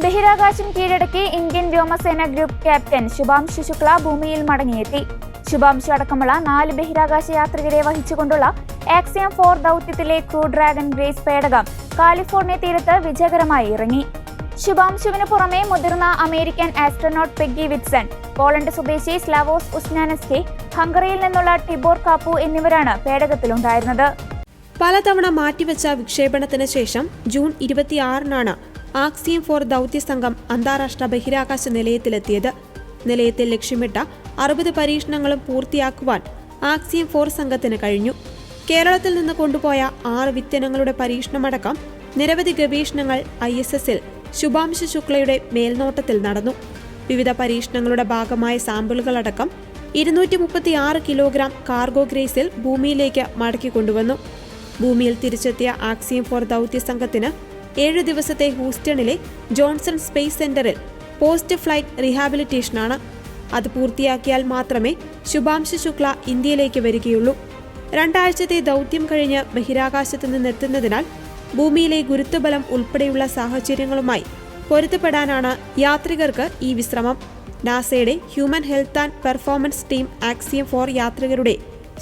ബഹിരാകാശം കീഴടക്കി ഇന്ത്യൻ വ്യോമസേന group captain Shubhanshu Shukla ഭൂമിയിൽ മടങ്ങിയെത്തി. ശുഭാംശു അടക്കമുള്ള 4 ബഹിരാകാശ യാത്രികരെ വഹിച്ചുകൊണ്ടുള്ള ആക്സിയം 4 ദൗത്യത്തിലെ ക്രൂ ഡ്രാഗൺ ഗ്രേസ് പേടകം കാലിഫോർണിയ തീരത്ത് വിജയകരമായി ഇറങ്ങി. ശുഭാംശുവിന് പുറമെ മുതിർന്ന American astronaut Peggy Whitson, Poland സ്വദേശി സ്ലാവോസ് ഉസ്നാനസ്കി, ഹംഗറിയിൽ നിന്നുള്ള ടിബോർ കാപ്പു എന്നിവരാണ് പേടകത്തിലുണ്ടായിരുന്നത്. പലതവണ മാറ്റിവെച്ച വിക്ഷേപണത്തിന് ശേഷം ജൂൺ 26-നാണ് ആക്സിയം 4 ദൗത്യ സംഘം അന്താരാഷ്ട്ര ബഹിരാകാശ നിലയത്തിലെത്തിയത്. നിലയത്തിൽ ലക്ഷ്യമിട്ട 60 പരീക്ഷണങ്ങളും പൂർത്തിയാക്കുവാൻ ആക്സിയം 4 സംഘത്തിന് കഴിഞ്ഞു. കേരളത്തിൽ നിന്ന് കൊണ്ടുപോയ 6 വിത്തിനങ്ങളുടെ പരീക്ഷണമടക്കം നിരവധി ഗവേഷണങ്ങൾ ISS-ൽ ശുഭാംശു ശുക്ലയുടെ മേൽനോട്ടത്തിൽ നടന്നു. വിവിധ പരീക്ഷണങ്ങളുടെ ഭാഗമായ സാമ്പിളുകളടക്കം 236 കിലോഗ്രാം കാർഗോ ഗ്രേസിൽ ഭൂമിയിലേക്ക് മടക്കിക്കൊണ്ടുവന്നു. ഭൂമിയിൽ തിരിച്ചെത്തിയ ആക്സിയം 4 ദൗത്യ സംഘത്തിന് 7 ദിവസത്തെ ഹൂസ്റ്റണിലെ ജോൺസൺ സ്പേസ് സെന്ററിൽ പോസ്റ്റ് ഫ്ലൈറ്റ് റീഹാബിലിറ്റേഷനാണ്. അത് പൂർത്തിയാക്കിയാൽ മാത്രമേ ശുഭാംശു ശുക്ല ഇന്ത്യയിലേക്ക് വരികയുള്ളൂ. 2 ആഴ്ചത്തെ ദൗത്യം കഴിഞ്ഞ് ബഹിരാകാശത്ത് നിന്നെത്തുന്നതിനാൽ ഭൂമിയിലെ ഗുരുത്വബലം ഉൾപ്പെടെയുള്ള സാഹചര്യങ്ങളുമായി പൊരുത്തപ്പെടാനാണ് യാത്രികർക്ക് ഈ വിശ്രമം. നാസയുടെ human health and performance team axiom 4 യാത്രികരുടെ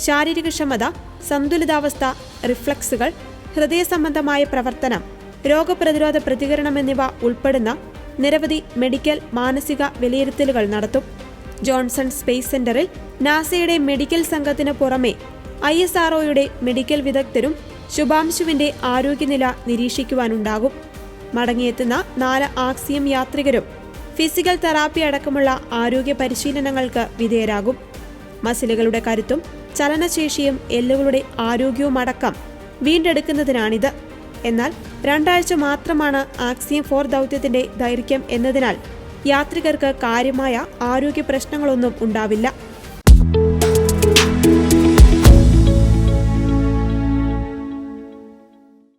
ശാരീരികക്ഷമത, സന്തുലിതാവസ്ഥ, റിഫ്ലക്സുകൾ, ഹൃദയ സംബന്ധമായ പ്രവർത്തനം, രോഗപ്രതിരോധ പ്രതികരണം എന്നിവ ഉൾപ്പെടുന്ന നിരവധി മെഡിക്കൽ, മാനസിക വിലയിരുത്തലുകൾ നടത്തും. ജോൺസൺ സ്പേസ് സെന്ററിൽ നാസയുടെ മെഡിക്കൽ സംഘത്തിന് പുറമെ ISROയുടെ മെഡിക്കൽ വിദഗ്ധരും ശുഭാംശുവിന്റെ ആരോഗ്യനില നിരീക്ഷിക്കുവാനുണ്ടാകും. മടങ്ങിയെത്തുന്ന 4 ആക്സിയം യാത്രികരും ഫിസിക്കൽ തെറാപ്പി അടക്കമുള്ള ആരോഗ്യ പരിശീലനങ്ങൾക്ക് വിധേയരാകും. മസിലുകളുടെ കരുത്തും ചലനശേഷിയും എല്ലുകളുടെ ആരോഗ്യവുമടക്കം വീണ്ടെടുക്കുന്നതിനാണിത്. എന്നാൽ 2 ആഴ്ച മാത്രമാണ് ആക്സിയം 4 ദൗത്യത്തിന്റെ ദൈർഘ്യം എന്നതിനാൽ യാത്രികർക്ക് കാര്യമായ ആരോഗ്യ പ്രശ്നങ്ങളൊന്നും ഉണ്ടാവില്ല.